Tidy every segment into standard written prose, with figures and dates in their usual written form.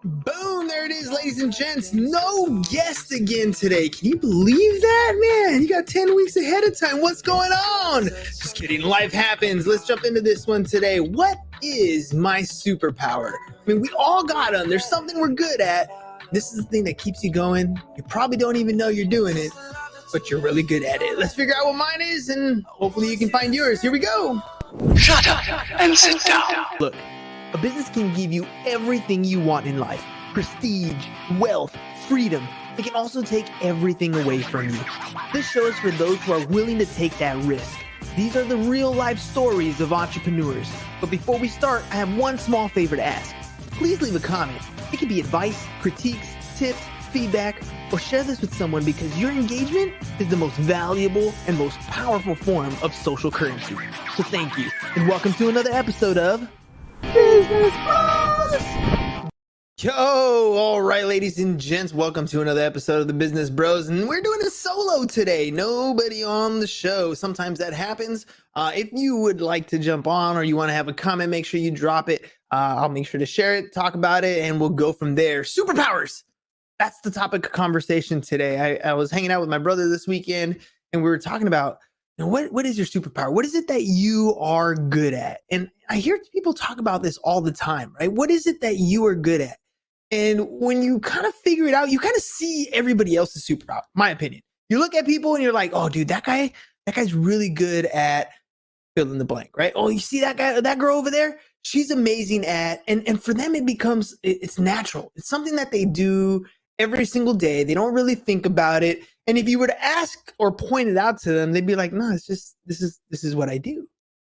Boom, there it is, ladies and gents. No guest again today. Can you believe that, man? You got 10 weeks ahead of time. What's going on? Just kidding. Life happens. Let's jump into this one today. What is my superpower? I mean, we all got them. There's something we're good at. This is the thing that keeps you going. You probably don't even know you're doing it, but you're really good at it. Let's figure out what mine is, and hopefully you can find yours. Here we go. Shut up and sit down. Look, a business can give you everything you want in life. Prestige, wealth, freedom. It can also take everything away from you. This show is for those who are willing to take that risk. These are the real life stories of entrepreneurs. But before we start, I have one small favor to ask. Please leave a comment. It can be advice, critiques, tips, feedback, or share this with someone because your engagement is the most valuable and most powerful form of social currency. So thank you, and welcome to another episode of Business Bros. Yo, all right, ladies and gents, welcome to another episode of the Business Bros, and we're doing a solo today. Nobody on the show. Sometimes that happens. If you would like to jump on or you want to have a comment, make sure you drop it. I'll make sure to share it, talk about it, and we'll go from there. Superpowers. That's the topic of conversation today. I was hanging out with my brother this weekend, and we were talking about, what is your superpower? What is it that you are good at? And I hear people talk about this all the time, right? What is it that you are good at? And when you kind of figure it out, you kind of see everybody else's superpower, my opinion. You look at people and you're like, oh, dude, that guy's really good at fill in the blank, right? Oh, you see that guy, that girl over there? She's amazing at, and for them, it's natural. It's something that they do every single day. They don't really think about it. And if you were to ask or point it out to them, they'd be like, no, it's just, this is what I do,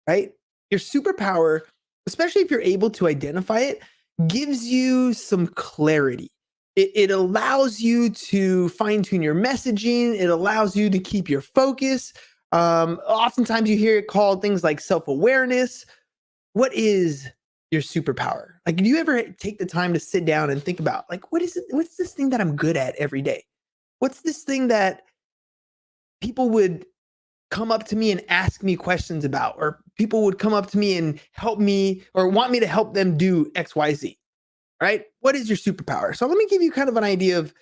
right? Your superpower, especially if you're able to identify it, gives you some clarity. It allows you to fine tune your messaging. It allows you to keep your focus. Oftentimes you hear it called things like self-awareness. What is your superpower? Like, do you ever take the time to sit down and think about, like, what's this thing that I'm good at every day? What's this thing that people would come up to me and ask me questions about, or people would come up to me and help me or want me to help them do XYZ, right? What is your superpower? So let me give you kind of an idea of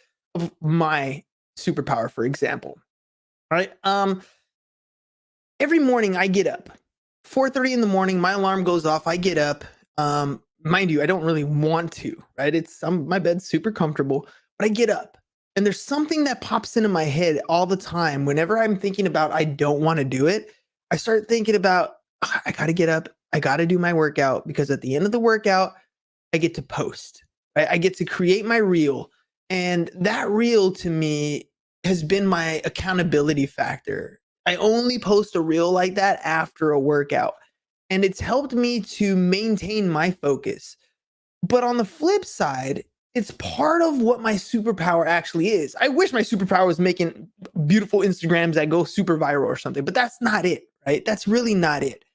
my superpower, for example, right? Every morning I get up, 4:30 in the morning, my alarm goes off. I get up. Mind you, I don't really want to, right? My bed's super comfortable, but I get up. And there's something that pops into my head all the time. Whenever I'm thinking about I don't want to do it, I start thinking about, I got to get up. I got to do my workout, because at the end of the workout, I get to post, right? I get to create my reel. And that reel to me has been my accountability factor. I only post a reel like that after a workout. And it's helped me to maintain my focus. But on the flip side, it's part of what my superpower actually is. I wish my superpower was making beautiful Instagrams that go super viral or something, but that's not it, right? That's really not it.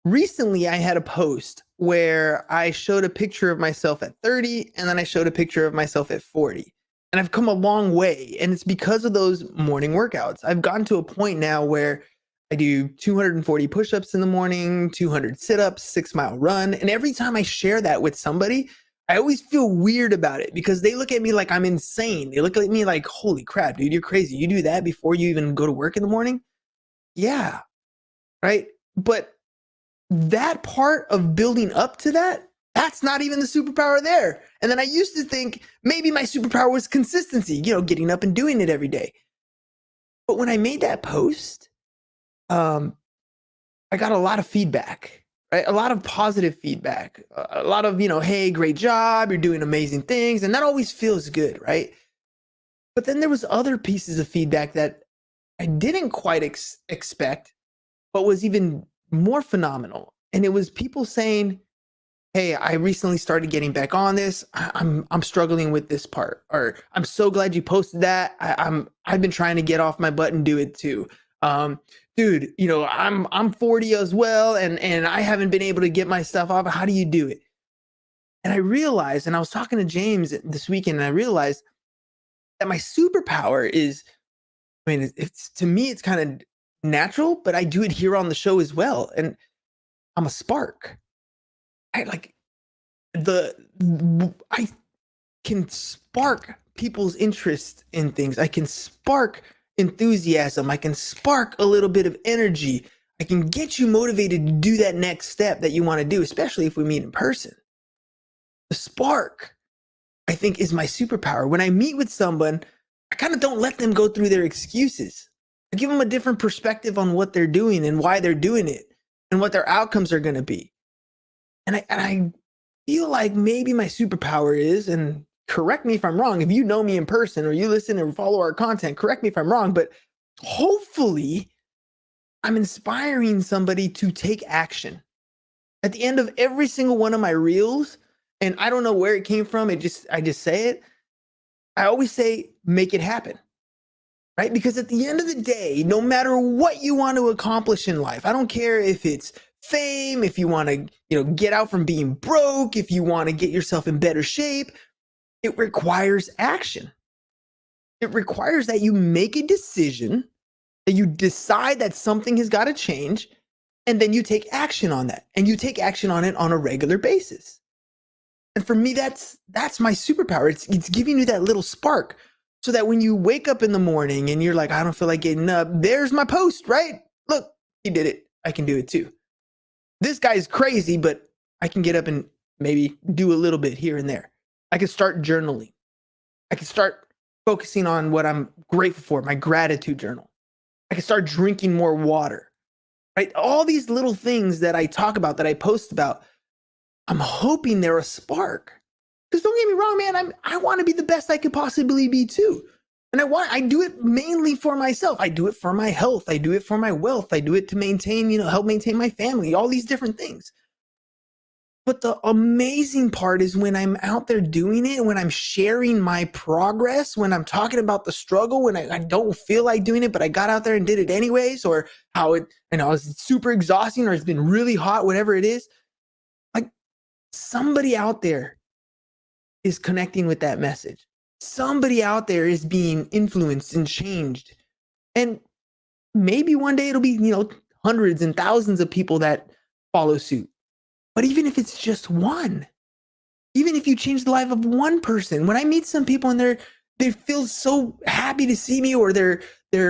Recently, I had a post where I showed a picture of myself at 30, and then I showed a picture of myself at 40. And I've come a long way, and it's because of those morning workouts. I've gotten to a point now where I do 240 push-ups in the morning, 200 sit-ups, 6-mile run. And every time I share that with somebody, I always feel weird about it, because they look at me like I'm insane. They look at me like, holy crap, dude, you're crazy. You do that before you even go to work in the morning? Yeah, right? But that part of building up to that, that's not even the superpower there. And then I used to think maybe my superpower was consistency, getting up and doing it every day. But when I made that post, I got a lot of feedback, right? A lot of positive feedback, a lot of, hey, great job. You're doing amazing things. And that always feels good, right? But then there was other pieces of feedback that I didn't quite expect, but was even more phenomenal. And it was people saying, hey, I recently started getting back on this. I'm struggling with this part, or I'm so glad you posted that. I've been trying to get off my butt and do it too. Dude, I'm 40 as well, and I haven't been able to get my stuff off. How do you do it? And I realized, and I was talking to James this weekend, and I realized that my superpower is, it's to me, it's kind of natural, but I do it here on the show as well. And I'm a spark. I like I can spark people's interest in things. I can spark enthusiasm. I can spark a little bit of energy. I can get you motivated to do that next step that you want to do, especially if we meet in person. The spark, I think, is my superpower. When I meet with someone, I kind of don't let them go through their excuses. I give them a different perspective on what they're doing and why they're doing it and what their outcomes are going to be. And I feel like maybe my superpower is, and correct me if I'm wrong, if you know me in person or you listen and follow our content, correct me if I'm wrong, but hopefully I'm inspiring somebody to take action. At the end of every single one of my reels, and I don't know where it came from, I just say it. I always say, make it happen, right? Because at the end of the day, no matter what you want to accomplish in life, I don't care if it's fame, if you want to, get out from being broke, if you want to get yourself in better shape, it requires action. It requires that you make a decision, that you decide that something has got to change, and then you take action on that, and you take action on it on a regular basis. And for me, that's my superpower. It's giving you that little spark so that when you wake up in the morning and you're like, I don't feel like getting up, there's my post, right? Look, he did it. I can do it too. This guy's crazy, but I can get up and maybe do a little bit here and there. I can start journaling. I can start focusing on what I'm grateful for, my gratitude journal. I can start drinking more water, right? All these little things that I talk about, that I post about, I'm hoping they're a spark. Because don't get me wrong, man, I want to be the best I could possibly be too. And I do it mainly for myself. I do it for my health. I do it for my wealth. I do it to maintain, help maintain my family, all these different things. But the amazing part is when I'm out there doing it, when I'm sharing my progress, when I'm talking about the struggle, when I don't feel like doing it, but I got out there and did it anyways, or how it's super exhausting, or it's been really hot, whatever it is. Like, somebody out there is connecting with that message. Somebody out there is being influenced and changed. And maybe one day it'll be, hundreds and thousands of people that follow suit. But even if it's just one, even if you change the life of one person, when I meet some people and they feel so happy to see me, or they're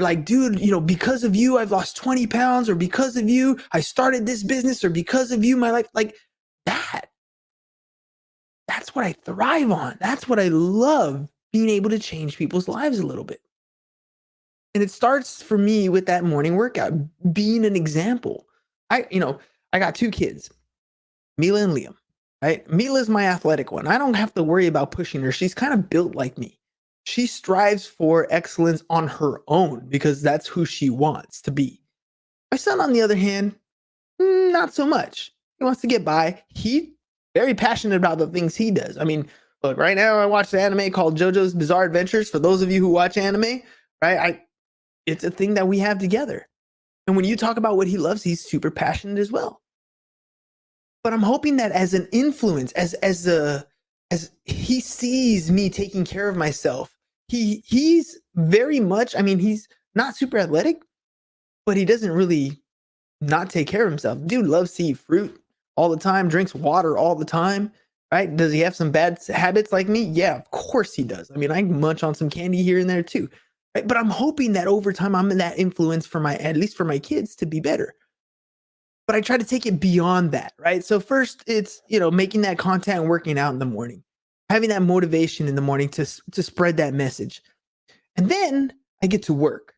like, dude, because of you, I've lost 20 pounds, or because of you, I started this business, or because of you, my life, like that. That's what I thrive on. That's what I love, being able to change people's lives a little bit. And it starts for me with that morning workout, being an example. I got two kids, Mila and Liam, right? Mila's my athletic one. I don't have to worry about pushing her. She's kind of built like me. She strives for excellence on her own because that's who she wants to be. My son, on the other hand, not so much. He wants to get by. He's very passionate about the things he does. I mean, look, right now I watch an anime called JoJo's Bizarre Adventures. For those of you who watch anime, right? It's a thing that we have together. And when you talk about what he loves, he's super passionate as well. But I'm hoping that as an influence, as he sees me taking care of myself, he's very much, he's not super athletic, but he doesn't really not take care of himself. Dude loves to eat fruit all the time, drinks water all the time, right? Does he have some bad habits like me? Yeah, of course he does. I munch on some candy here and there too, right? But I'm hoping that over time I'm in that influence at least for my kids, to be better. But I try to take it beyond that, right? So first it's, making that content and working out in the morning, having that motivation in the morning to spread that message. And then I get to work,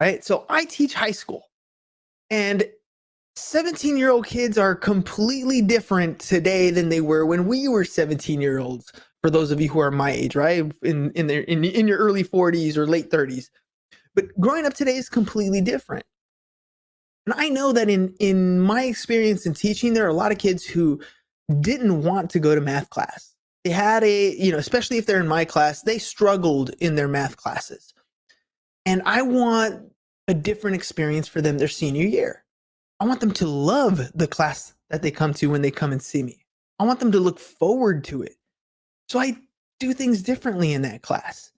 right? So I teach high school, and 17-year-old kids are completely different today than they were when we were 17-year-olds. For those of you who are my age, right? In your early 40s or late 30s. But growing up today is completely different. And I know that in my experience in teaching, there are a lot of kids who didn't want to go to math class. They had especially if they're in my class, they struggled in their math classes. And I want a different experience for them their senior year. I want them to love the class that they come to when they come and see me. I want them to look forward to it. So I do things differently in that class,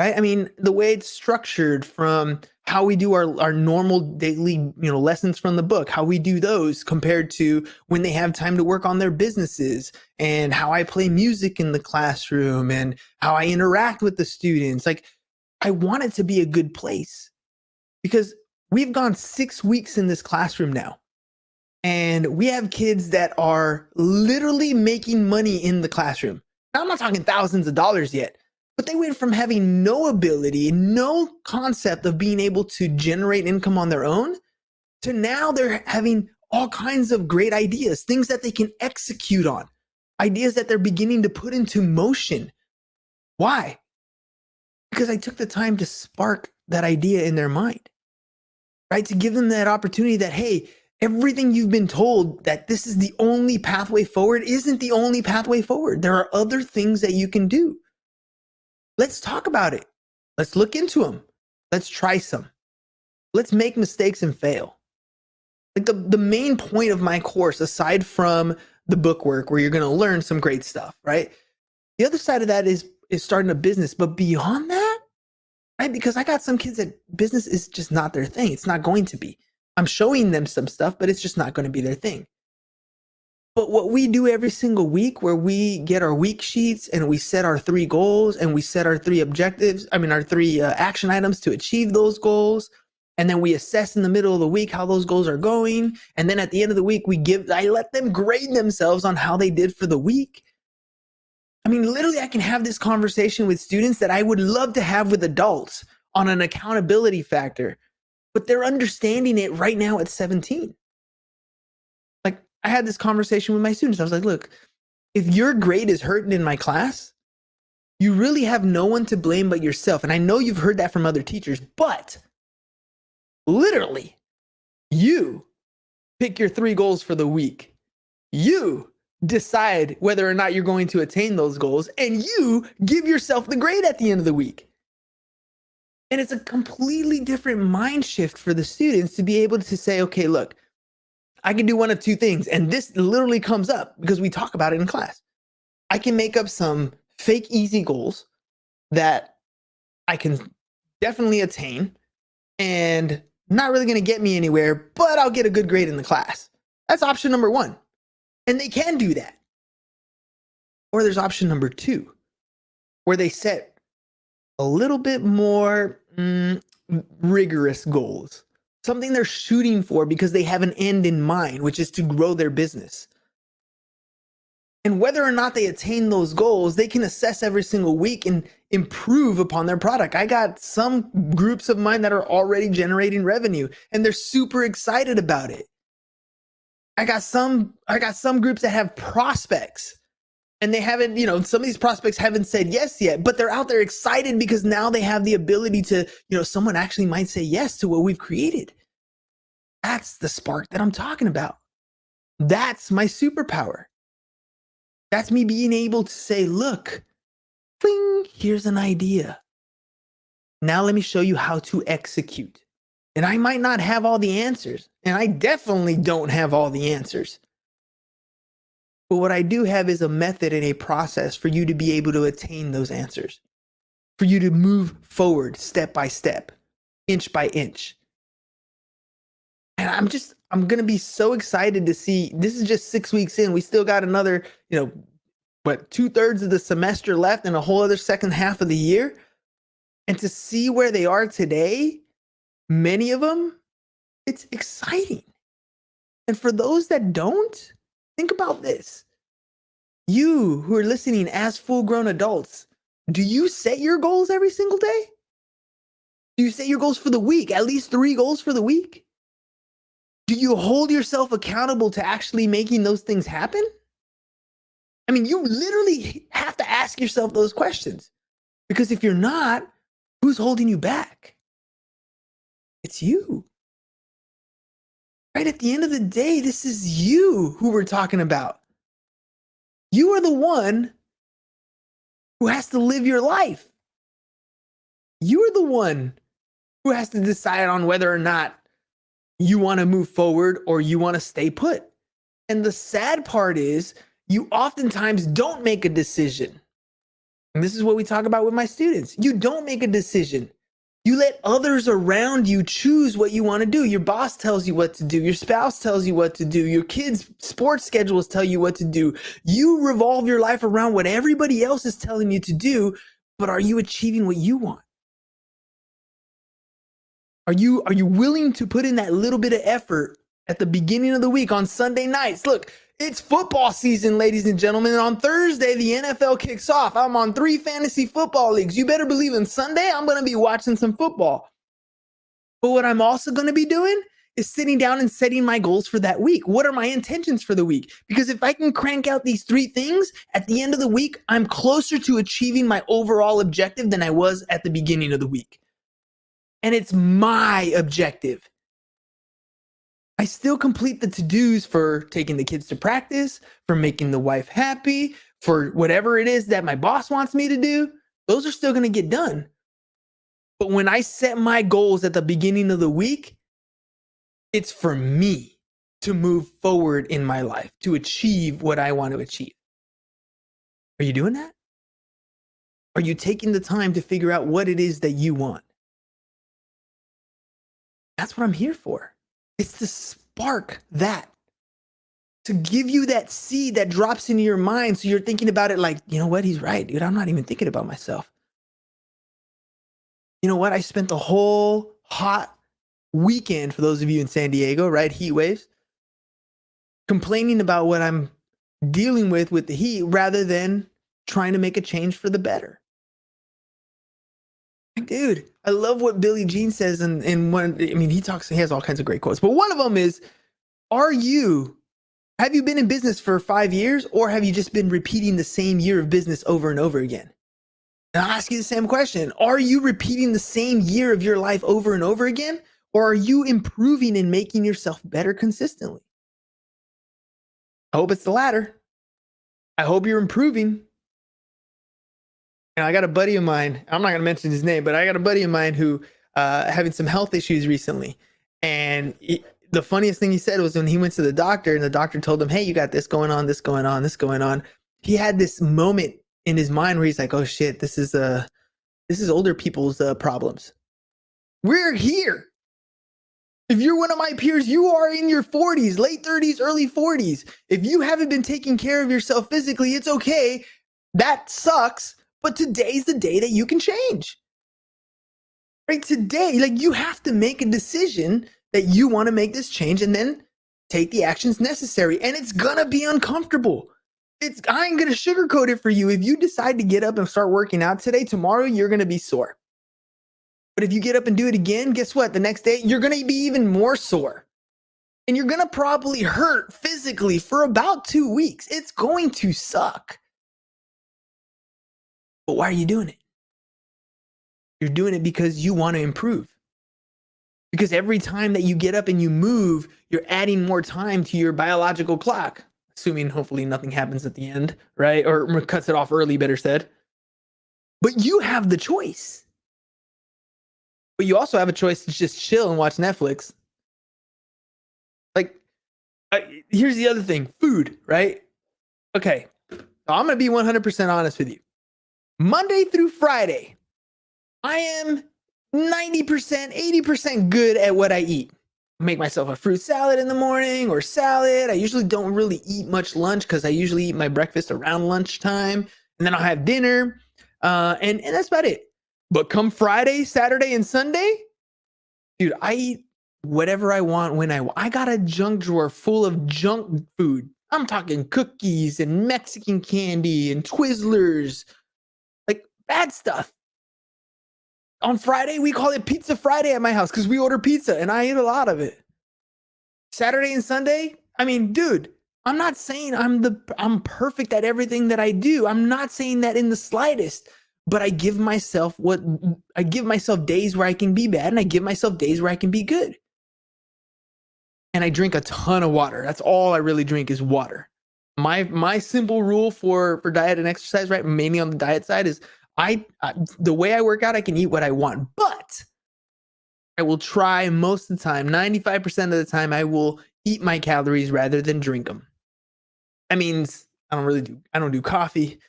right? I mean, the way it's structured from how we do our normal daily, lessons from the book, how we do those compared to when they have time to work on their businesses, and how I play music in the classroom and how I interact with the students. Like, I want it to be a good place because we've gone 6 weeks in this classroom now. And we have kids that are literally making money in the classroom. Now, I'm not talking thousands of dollars yet, but they went from having no ability, no concept of being able to generate income on their own, to now they're having all kinds of great ideas, things that they can execute on, ideas that they're beginning to put into motion. Why? Because I took the time to spark that idea in their mind, right? To give them that opportunity that, hey, everything you've been told that this is the only pathway forward isn't the only pathway forward. There are other things that you can do. Let's talk about it. Let's look into them. Let's try some. Let's make mistakes and fail. Like the main point of my course, aside from the book work where you're going to learn some great stuff, right? The other side of that is starting a business. But beyond that, right? Because I got some kids that business is just not their thing. It's not going to be. I'm showing them some stuff, but it's just not going to be their thing. But what we do every single week, where we get our week sheets and we set our 3 goals and we set our 3 objectives, our 3 action items to achieve those goals. And then we assess in the middle of the week how those goals are going. And then at the end of the week, I let them grade themselves on how they did for the week. I mean, literally, I can have this conversation with students that I would love to have with adults on an accountability factor. But they're understanding it right now at 17. Like, I had this conversation with my students. I was like, look, if your grade is hurting in my class, you really have no one to blame but yourself. And I know you've heard that from other teachers, but literally, you pick your 3 goals for the week. You decide whether or not you're going to attain those goals, and you give yourself the grade at the end of the week. And it's a completely different mind shift for the students to be able to say, okay, look, I can do one of 2 things. And this literally comes up because we talk about it in class. I can make up some fake easy goals that I can definitely attain and not really going to get me anywhere, but I'll get a good grade in the class. That's option number 1. And they can do that. Or there's option number 2, where they set a little bit more rigorous goals, something they're shooting for because they have an end in mind, which is to grow their business. And whether or not they attain those goals, they can assess every single week and improve upon their product. I got some groups of mine that are already generating revenue and they're super excited about it. I got some groups that have prospects. And they haven't, some of these prospects haven't said yes yet, but they're out there excited because now they have the ability to, someone actually might say yes to what we've created. That's the spark that I'm talking about. That's my superpower. That's me being able to say, look, bling, here's an idea. Now let me show you how to execute. And I might not have all the answers, and I definitely don't have all the answers. But what I do have is a method and a process for you to be able to attain those answers, for you to move forward step by step, inch by inch. And I'm going to be so excited to see, this is just 6 weeks in. We still got another, 2/3 of the semester left and a whole other second half of the year. And to see where they are today, many of them, it's exciting. And for those that don't, think about this. You who are listening as full-grown adults, do you set your goals every single day? Do you set your goals for the week? At least 3 goals for the week? Do you hold yourself accountable to actually making those things happen? I mean, you literally have to ask yourself those questions. Because if you're not, who's holding you back? It's you. Right? At the end of the day, this is you who we're talking about. You are the one who has to live your life. You are the one who has to decide on whether or not you want to move forward or you want to stay put. And the sad part is, you oftentimes don't make a decision. And this is what we talk about with my students. You don't make a decision. You let others around you choose what you want to do. Your boss tells you what to do. Your spouse tells you what to do. Your kids' sports schedules tell you what to do. You revolve your life around what everybody else is telling you to do, but are you achieving what you want? Are you willing to put in that little bit of effort at the beginning of the week on Sunday nights? Look, it's football season, ladies and gentlemen. And on Thursday, the NFL kicks off. I'm on 3 fantasy football leagues. You better believe on Sunday, I'm going to be watching some football. But what I'm also going to be doing is sitting down and setting my goals for that week. What are my intentions for the week? Because if I can crank out these 3 things, at the end of the week, I'm closer to achieving my overall objective than I was at the beginning of the week. And it's my objective. I still complete the to-dos for taking the kids to practice, for making the wife happy, for whatever it is that my boss wants me to do. Those are still going to get done. But when I set my goals at the beginning of the week, it's for me to move forward in my life, to achieve what I want to achieve. Are you doing that? Are you taking the time to figure out what it is that you want? That's what I'm here for. It's to spark that, to give you that seed that drops into your mind so you're thinking about it like, you know what, he's right, dude. I'm not even thinking about myself. You know what? I spent the whole hot weekend, for those of you in San Diego, right? Heat waves, complaining about what I'm dealing with the heat rather than trying to make a change for the better. Dude, I love what Billie Jean says in one. I mean, he has all kinds of great quotes, but one of them is, have you been in business for 5 years, or have you just been repeating the same year of business over and over again? And I'll ask you the same question. Are you repeating the same year of your life over and over again, or are you improving and making yourself better consistently? I hope it's the latter. I hope you're improving. And I got a buddy of mine, I'm not going to mention his name, but I got a buddy of mine who having some health issues recently. And the funniest thing he said was when he went to the doctor and the doctor told him, hey, you got this going on, this going on, this going on. He had this moment in his mind where he's like, oh shit, this is older people's problems. We're here. If you're one of my peers, you are in your 40s, late 30s, early 40s. If you haven't been taking care of yourself physically, it's okay. That sucks. But today's the day that you can change. Right? Today, like, you have to make a decision that you want to make this change and then take the actions necessary. And it's gonna be uncomfortable. I ain't gonna sugarcoat it for you. If you decide to get up and start working out today, tomorrow you're gonna be sore. But if you get up and do it again, guess what? The next day, you're gonna be even more sore. And you're gonna probably hurt physically for about 2 weeks. It's going to suck. But why are you doing it? You're doing it because you want to improve. Because every time that you get up and you move, you're adding more time to your biological clock. Assuming hopefully nothing happens at the end, right? Or cuts it off early, better said. But you have the choice. But you also have a choice to just chill and watch Netflix. Like, here's the other thing. Food, right? Okay. I'm going to be 100% honest with you. Monday through Friday, I am 90%, 80% good at what I eat. I make myself a fruit salad in the morning or salad. I usually don't really eat much lunch because I usually eat my breakfast around lunchtime. And then I'll have dinner. And that's about it. But come Friday, Saturday, and Sunday, dude, I eat whatever I want when I want. I got a junk drawer full of junk food. I'm talking cookies and Mexican candy and Twizzlers. Bad stuff. On Friday, we call it Pizza Friday at my house because we order pizza and I eat a lot of it. Saturday and Sunday, I mean, dude, I'm not saying I'm perfect at everything that I do. I'm not saying that in the slightest, but I give myself days where I can be bad and I give myself days where I can be good. And I drink a ton of water. That's all I really drink is water. My simple rule for diet and exercise, right, mainly on the diet side, is the way I work out, I can eat what I want, but I will try most of the time, 95% of the time, I will eat my calories rather than drink them. That means I don't do coffee.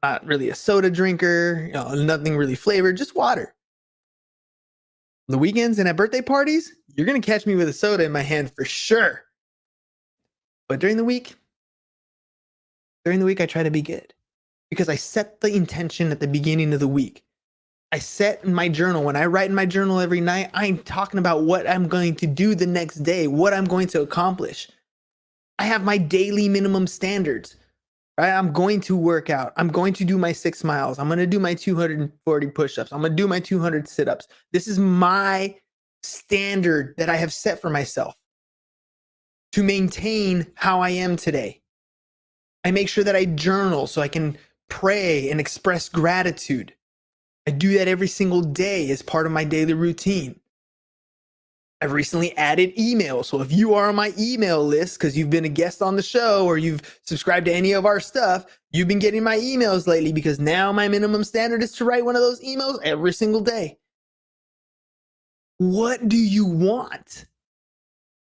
Not really a soda drinker, nothing really flavored, just water. The weekends and at birthday parties, you're going to catch me with a soda in my hand for sure. But during the week, I try to be good because I set the intention at the beginning of the week. I set in my journal. When I write in my journal every night, I'm talking about what I'm going to do the next day, what I'm going to accomplish. I have my daily minimum standards, right? I'm going to work out. I'm going to do my 6 miles. I'm going to do my 240 push-ups. I'm going to do my 200 sit-ups. This is my standard that I have set for myself to maintain how I am today. I make sure that I journal so I can pray and express gratitude. I do that every single day as part of my daily routine. I've recently added email. So if you are on my email list because you've been a guest on the show or you've subscribed to any of our stuff, you've been getting my emails lately because now my minimum standard is to write one of those emails every single day. What do you want?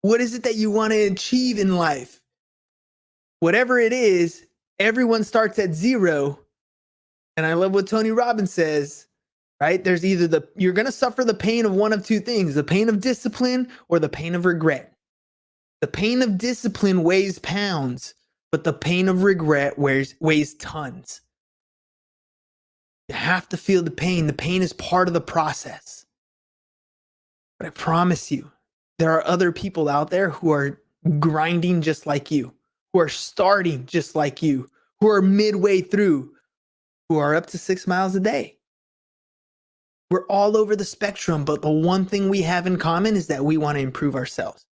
What is it that you want to achieve in life? Whatever it is, everyone starts at 0. And I love what Tony Robbins says, right? There's either you're going to suffer the pain of one of two things, the pain of discipline or the pain of regret. The pain of discipline weighs pounds, but the pain of regret weighs tons. You have to feel the pain. The pain is part of the process. But I promise you, there are other people out there who are grinding just like you, who are starting just like you, who are midway through, who are up to 6 miles a day. We're all over the spectrum, but the one thing we have in common is that we want to improve ourselves.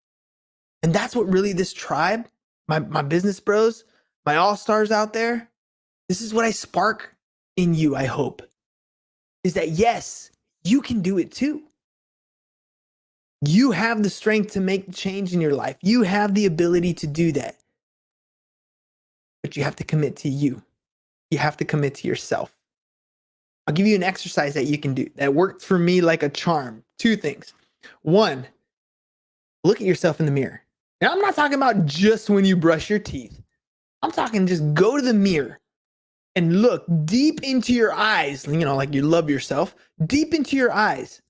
And that's what really this tribe, my business bros, my all-stars out there, this is what I spark in you, I hope, is that yes, you can do it too. You have the strength to make change in your life. You have the ability to do that. But you have to commit to you. You have to commit to yourself. I'll give you an exercise that you can do that worked for me like a charm. 2 things. 1, look at yourself in the mirror. Now, I'm not talking about just when you brush your teeth. I'm talking just go to the mirror and look deep into your eyes, like you love yourself, deep into your eyes.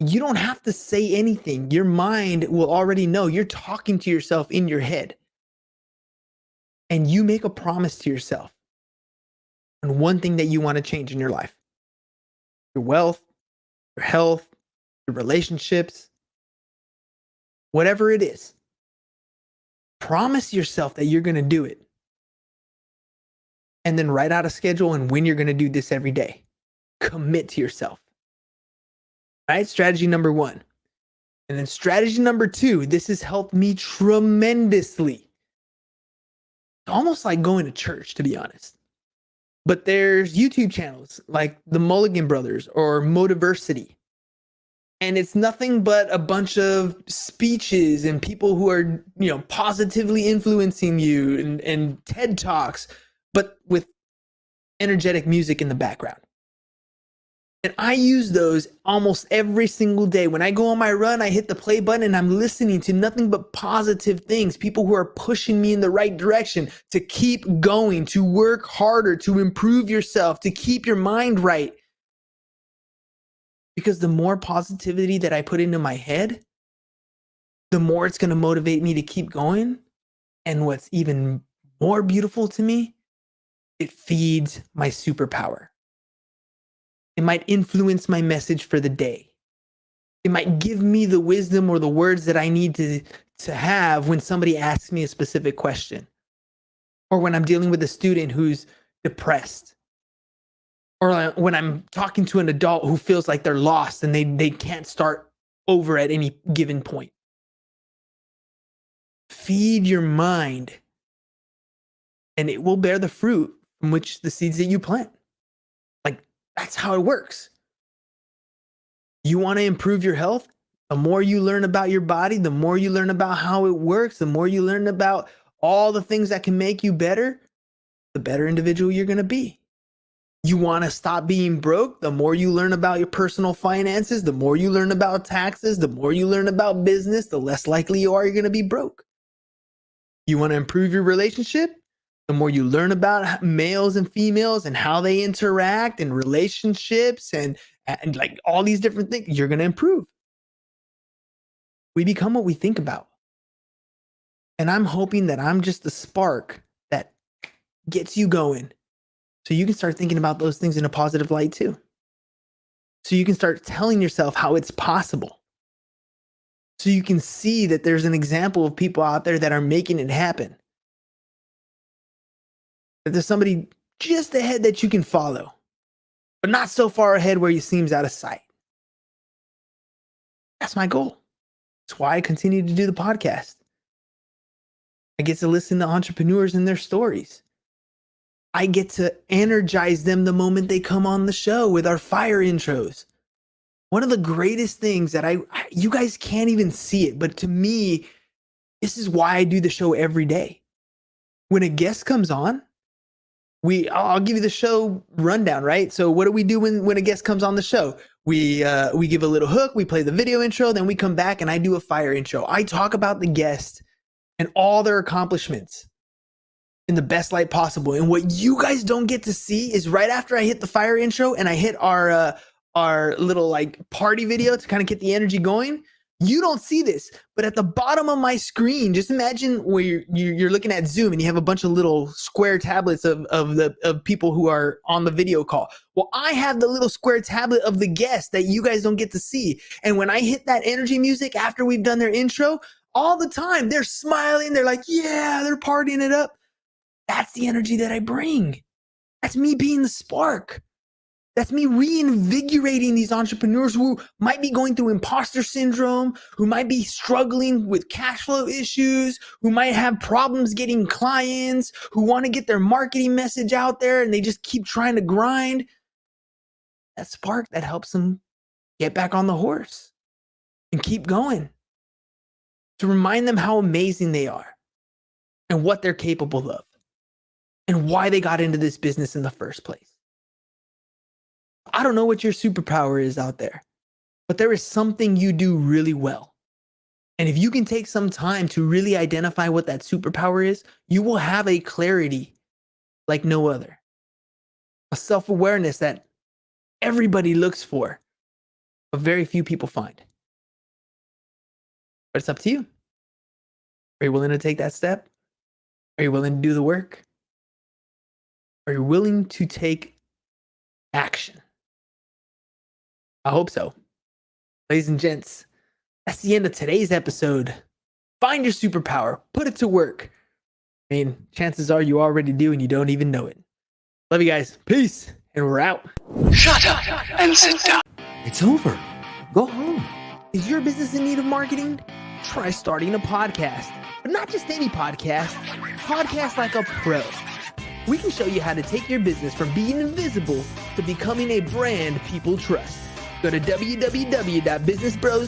You don't have to say anything. Your mind will already know. You're talking to yourself in your head. And you make a promise to yourself on one thing that you want to change in your life. Your wealth, your health, your relationships, whatever it is. Promise yourself that you're going to do it. And then write out a schedule and when you're going to do this every day. Commit to yourself. All right, strategy number 1. And then strategy number 2, this has helped me tremendously. Almost like going to church, to be honest. But there's YouTube channels like the Mulligan Brothers or Motiversity. And it's nothing but a bunch of speeches and people who are, positively influencing you and TED Talks, but with energetic music in the background. And I use those almost every single day. When I go on my run, I hit the play button and I'm listening to nothing but positive things. People who are pushing me in the right direction to keep going, to work harder, to improve yourself, to keep your mind right. Because the more positivity that I put into my head, the more it's going to motivate me to keep going. And what's even more beautiful to me, it feeds my superpower. It might influence my message for the day. It might give me the wisdom or the words that I need to have when somebody asks me a specific question. Or when I'm dealing with a student who's depressed. Or when I'm talking to an adult who feels like they're lost and they can't start over at any given point. Feed your mind and it will bear the fruit from which the seeds that you plant. That's how it works. You want to improve your health? The more you learn about your body, the more you learn about how it works, the more you learn about all the things that can make you better, the better individual you're going to be. You want to stop being broke? The more you learn about your personal finances, the more you learn about taxes, the more you learn about business, the less likely you are you're going to be broke. You want to improve your relationship? The more you learn about males and females and how they interact and relationships and like all these different things, you're going to improve. We become what we think about. And I'm hoping that I'm just the spark that gets you going so you can start thinking about those things in a positive light too. So you can start telling yourself how it's possible. So you can see that there's an example of people out there that are making it happen. That there's somebody just ahead that you can follow, but not so far ahead where you seems out of sight. That's my goal. That's why I continue to do the podcast. I get to listen to entrepreneurs and their stories. I get to energize them the moment they come on the show with our fire intros. One of the greatest things that you guys can't even see it, but to me, this is why I do the show every day. When a guest comes on, I'll give you the show rundown, right? So what do we do when a guest comes on the show? We give a little hook, we play the video intro, then we come back and I do a fire intro. I talk about the guest and all their accomplishments in the best light possible. And what you guys don't get to see is right after I hit the fire intro and I hit our little like party video to kind of get the energy going, you don't see this, but at the bottom of my screen, just imagine where you're looking at Zoom and you have a bunch of little square tablets of people who are on the video call. Well, I have the little square tablet of the guest that you guys don't get to see. And when I hit that energy music after we've done their intro, all the time they're smiling. They're like, yeah, they're partying it up. That's the energy that I bring. That's me being the spark. That's me reinvigorating these entrepreneurs who might be going through imposter syndrome, who might be struggling with cash flow issues, who might have problems getting clients, who want to get their marketing message out there and they just keep trying to grind. That spark that helps them get back on the horse and keep going. To remind them how amazing they are and what they're capable of and why they got into this business in the first place. I don't know what your superpower is out there, but there is something you do really well. And if you can take some time to really identify what that superpower is, you will have a clarity like no other. A self-awareness that everybody looks for, but very few people find. But it's up to you. Are you willing to take that step? Are you willing to do the work? Are you willing to take action? I hope so. Ladies and gents, that's the end of today's episode. Find your superpower. Put it to work. I mean, chances are you already do and you don't even know it. Love you guys. Peace. And we're out. Shut up and sit down. It's over. Go home. Is your business in need of marketing? Try starting a podcast. But not just any podcast. Podcast like a pro. We can show you how to take your business from being invisible to becoming a brand people trust. Go to www.businessbros.com